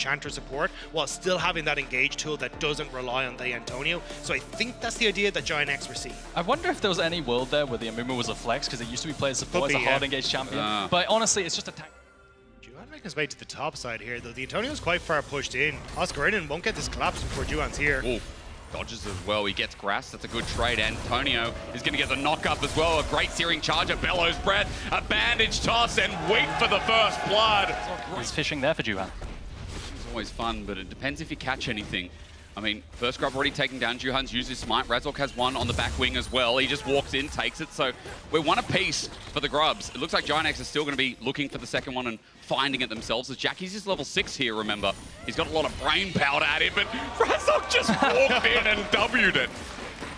Enchanter support while still having that engage tool that doesn't rely on the Antonio. So I think that's the idea that GiantX were seeing. I wonder if there was any world there where the Amumu was a flex, because it used to be played support as a hard engaged champion. But honestly, it's just a tank. Juhan making his way to the top side here, though. The Antonio's quite far pushed in. Oscar in and won't get this collapse before Juhan's here. Ooh. Dodges as well. He gets grass. That's a good trade. Antonio is going to get the knock-up as well. A great searing charger. Bellows breath. A bandage toss and wait for the first blood. He's fishing there for Juhan. It's always fun, but it depends if you catch anything. I mean, first grub already taken down. Juhan's used his smite. Razork has one on the back wing as well. He just walks in, takes it. So we're one apiece for the grubs. It looks like GiantX is still going to be looking for the second one and finding it themselves. As Jackie's just level 6 here, remember. He's got a lot of brain power to add in, but Razork just walked in and W'd it.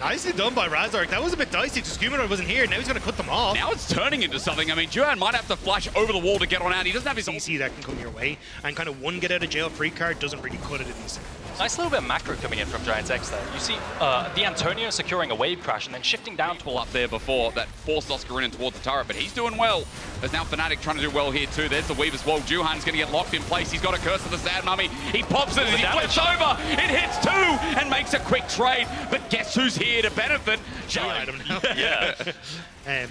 Nicely done by Razork. That was a bit dicey because Humanoid wasn't here. Now he's going to cut them off. Now it's turning into something. I mean, Juhan might have to flash over the wall to get on out. He doesn't have his CC that can come your way. And kind of one get out of jail free card doesn't really cut it in these. Nice little bit of macro coming in from GiantX there. You see the Antonio securing a wave crash and then shifting down to up there before that forced Oscar in and towards the turret, but he's doing well. There's now Fnatic trying to do well here too. There's the weave as well. Juhan's going to get locked in place. He's got a curse of the Sad Mummy. He pops it and he flips over. It hits 2 and makes a quick trade. But guess who's here to benefit? Yeah.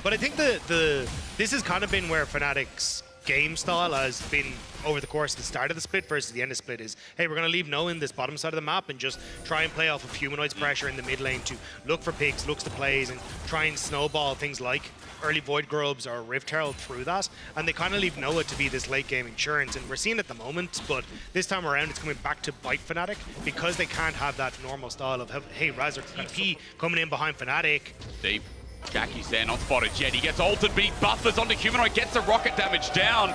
But I think this has kind of been where Fnatic's game style has been over the course of the start of the split versus the end of the split is, hey, we're going to leave no in this bottom side of the map and just try and play off of Humanoid's pressure in the mid lane to look for picks, looks to plays, and try and snowball things like early Void Grubs or Rift Herald through that. And they kind of leave Noah to be this late game insurance, and we're seeing it at the moment, but this time around it's coming back to bite Fnatic because they can't have that normal style of, hey, Razork TP coming in behind Fnatic. Deep. Jackie's there, not spotted yet. He gets altered, but he buffers onto Humanoid, gets the rocket damage down.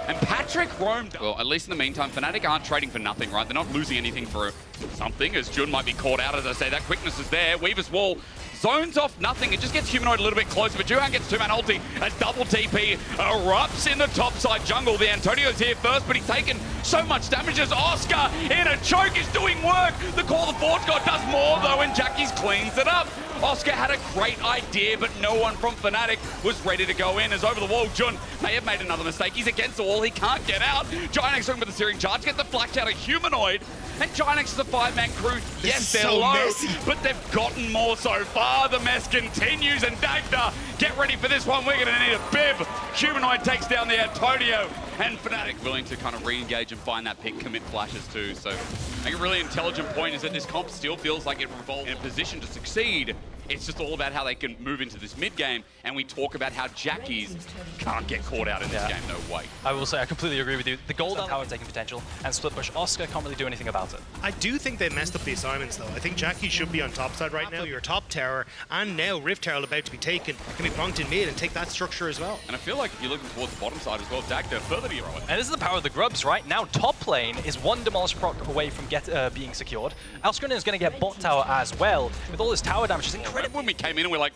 And Patrick roamed. Well, at least in the meantime, Fnatic aren't trading for nothing, right? They're not losing anything for something, as Jun might be caught out, as I say. That quickness is there. Weaver's Wall zones off nothing. It just gets Humanoid a little bit closer, but Juhan gets 2-man ulti. A double TP erupts in the topside jungle. The Antonio's here first, but he's taken so much damage as Oscar in a choke is doing work. The Call of the Forge God does more, though, and Jackie's cleans it up. Oscar had a great idea, but no one from Fnatic was ready to go in. As over the wall, Jun may have made another mistake. He's against the wall. He can't get out. GiantX looking for the searing charge. Get the flash out of Humanoid. And GiantX is a 5-man crew. Yes, they're so low, messy, but they've gotten more so far. The mess continues, and Dagda, get ready for this one. We're going to need a bib. Humanoid takes down the Antonio, and Fnatic willing to kind of re-engage and find that pick, commit flashes too. So I think a really intelligent point is that this comp still feels like it revolves in a position to succeed. It's just all about how they can move into this mid game, and we talk about how Jackies can't get caught out in this game, no way. I will say I completely agree with you. The gold tower taking potential, and split push Oscar can't really do anything about it. I do think they messed up the assignments though. I think Jackie should be on top side right now. Your top tower, and now Rift Herald about to be taken, can be plonked in mid and take that structure as well. And I feel like if you're looking towards the bottom side as well, Dagda further to your right. And this is the power of the grubs, right? Now top lane is one demolish proc away from being secured. Alskrin is going to get bot tower as well. With all this tower damage, it's incredible. When we came in and we're like,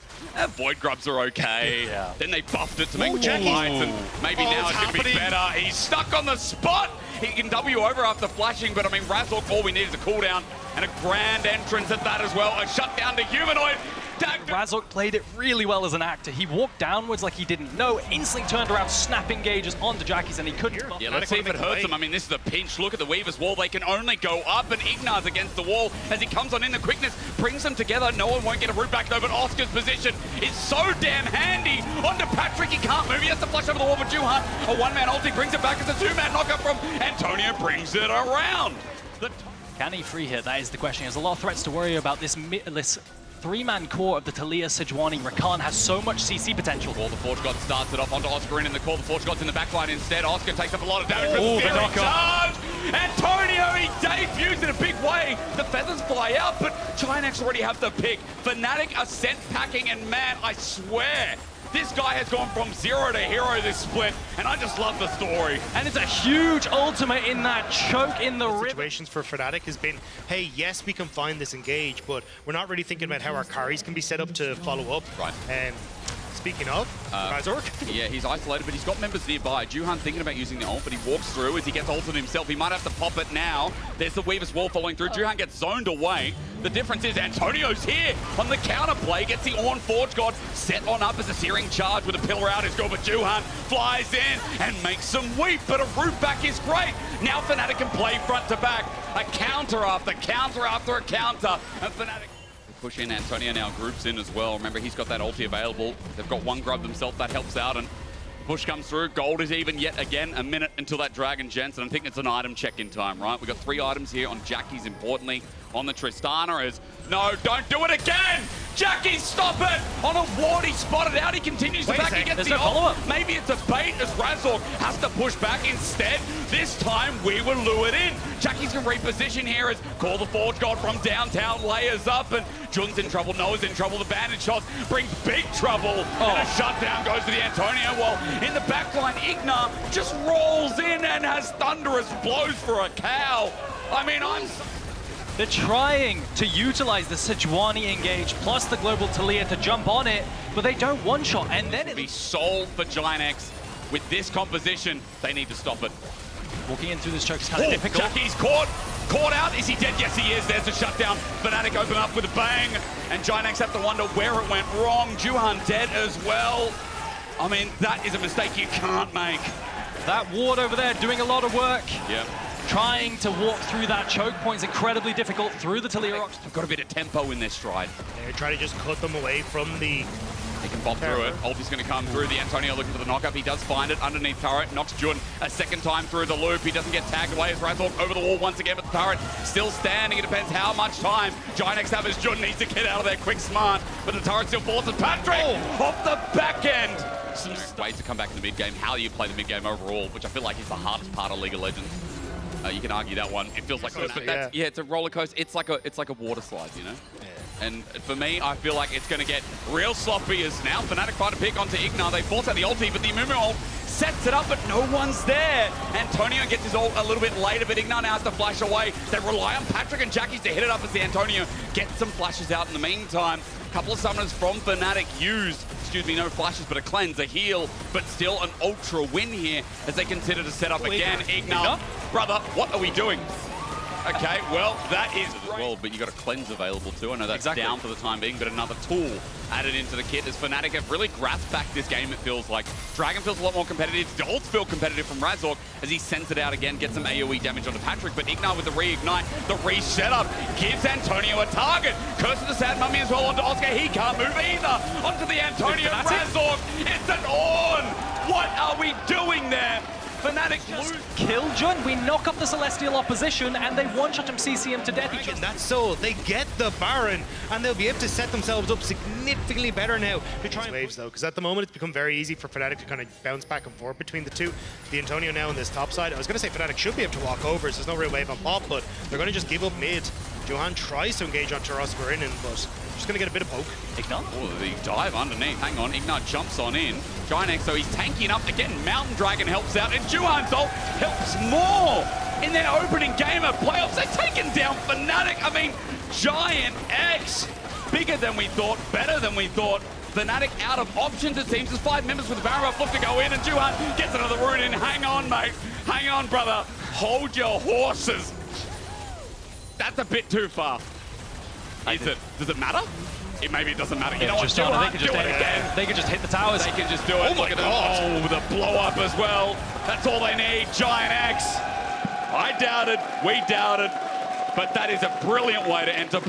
Void Grubs are okay. Then they buffed it to make more Jackie. lights, and maybe now it's going to be better. He's stuck on the spot. He can W over after flashing, but I mean, Razork, all we need is a cooldown and a grand entrance at that as well. A shutdown to Humanoid. Razork played it really well as an actor. He walked downwards like he didn't know, instantly turned around, snapping gauges onto Jackie's, and he couldn't. Yeah, let's see if it hurts him. I mean, this is a pinch. Look at the Weaver's Wall. They can only go up, and Ignar's against the wall as he comes on in. The quickness brings them together. No one won't get a root back, though, but Oscar's position is so damn handy. Onto Patrick. He can't move. He has to flush over the wall for Juhan. A 1-man ulti brings it back as a 2-man knockup from Antonio brings it around. Can he free hit? That is the question. There's a lot of threats to worry about. This 3-man core of the Talia, Sejuani, Rakan has so much CC potential. Call the Forge God starts it off onto Oscar in the call. The Forge God's in the backline instead. Oscar takes up a lot of damage. Oh, the knockup. Antonio, he debuts in a big way. The feathers fly out, but GiantX already have the pick. Fnatic are scent packing, and man, I swear, this guy has gone from 0 to hero this split, and I just love the story. And it's a huge ultimate in that choke in the rip. Situations for Fnatic has been, hey, yes, we can find this engage, but we're not really thinking about how our carries can be set up to follow up. Right. Speaking of, Yeah, he's isolated, but he's got members nearby. Juhan thinking about using the ult, but he walks through as he gets ulted himself. He might have to pop it now. There's the Weaver's Wall following through. Juhan gets zoned away. The difference is Antonio's here on the counterplay, gets the Ornn Forge God set on up as a searing charge with a pillar out is good, but Juhan flies in and makes them weep, but a route back is great. Now Fnatic can play front to back. A counter after counter after a counter, and Fnatic push in. Antonio now groups in as well. Remember, he's got that ulti available. They've got one grub themselves, that helps out, and push comes through. Gold is even yet again. A minute until that Dragon Gents, and I think it's an item check-in time, right? We've got 3 items here on Jackie's, importantly. On the Tristana is, no, don't do it again! Jackie, stop it! On a ward, he spotted out, he continues to back, he gets the ult. Maybe it's a bait as Razork has to push back instead. This time, we were lured in. Jackie's gonna reposition here as Call the Forge God from downtown layers up, and Jun's in trouble, Noah's in trouble. The bandage shots bring big trouble, and a shutdown goes to the Antonio, while in the backline, Igna just rolls in and has thunderous blows for a cow. I mean, They're trying to utilize the Sejuani engage plus the global Taliyah to jump on it, but they don't one-shot, and then it'll be sold for GiantX. With this composition, they need to stop it. Walking in through this choke is kind of difficult. Jackie's caught out. Is he dead? Yes, he is. There's the shutdown. Fnatic open up with a bang, and GiantX have to wonder where it went wrong. Juhan dead as well. I mean, that is a mistake you can't make. That ward over there doing a lot of work. Yeah. Trying to walk through that choke point is incredibly difficult through the Taliyah rocks. They've got a bit of tempo in their stride. They're trying to just cut them away from the... They can bop through it. Ulti's going to come through. The Antonio looking for the knockup. He does find it underneath turret. Knocks Jun a second time through the loop. He doesn't get tagged away as Razork over the wall once again, but the turret still standing. It depends how much time GiantX have as Jun needs to get out of there quick smart, but the turret still falls to Patrick off the back end. Some ways to come back in the mid game. How you play the mid game overall, which I feel like is the hardest part of League of Legends. You can argue that one. It feels like yeah, it's a roller coaster. It's like a water slide, you know. Yeah. And for me, I feel like it's going to get real sloppy as now Fnatic try to pick onto Igna. They force out the ulti, but the Mumu ult sets it up, but no one's there. Antonio gets his ult a little bit later, but Igna now has to flash away. They rely on Patrick and Jackie to hit it up as the Antonio gets some flashes out in the meantime. A couple of summoners from Fnatic used, no flashes, but a cleanse, a heal, but still an ultra win here as they consider to set up again. Igna, brother, what are we doing? Okay, well, that is well, but you got a cleanse available too. I know that's down for the time being, but another tool added into the kit as Fnatic have really grasped back this game, it feels like. Dragon feels a lot more competitive. The ults feel competitive from Razork as he sends it out again, gets some AoE damage onto Patrick, but Igna with the reignite, the reset-up, gives Antonio a target. Curse of the Sad Mummy as well onto Oscar. He can't move either. Onto the Antonio Razork. It's an Ornn. What are we doing there? Fnatic lose. Kill Jun. We knock up the Celestial opposition, and they one-shot him, CC him to death. That's so. They get the Baron, and they'll be able to set themselves up significantly better now to try and waves, though, because at the moment it's become very easy for Fnatic to kind of bounce back and forth between the two. The Antonio now on this top side. I was going to say Fnatic should be able to walk over, so there's no real wave on pop, but they're going to just give up mid. Juhan tries to engage on Taras Verinen, but just going to get a bit of poke. Igna? Oh, the dive underneath. Hang on. Igna jumps on in. GiantX, so he's tanking up. Again, Mountain Dragon helps out, and Juhan's ult helps more in their opening game of playoffs. They're taking down Fnatic. I mean, GiantX, bigger than we thought, better than we thought. Fnatic out of options, it seems. There's 5 members with the Baron up, look to go in, and Juhan gets another rune in. Hang on, mate. Hang on, brother. Hold your horses. That's a bit too far. Is it? Does it matter? Maybe it doesn't matter. You know what? Juhan, do it again. They can just hit the towers. They can just do it. Oh, look at that. Oh, the blow up as well. That's all they need. GiantX. I doubted. We doubted. But that is a brilliant way to enter.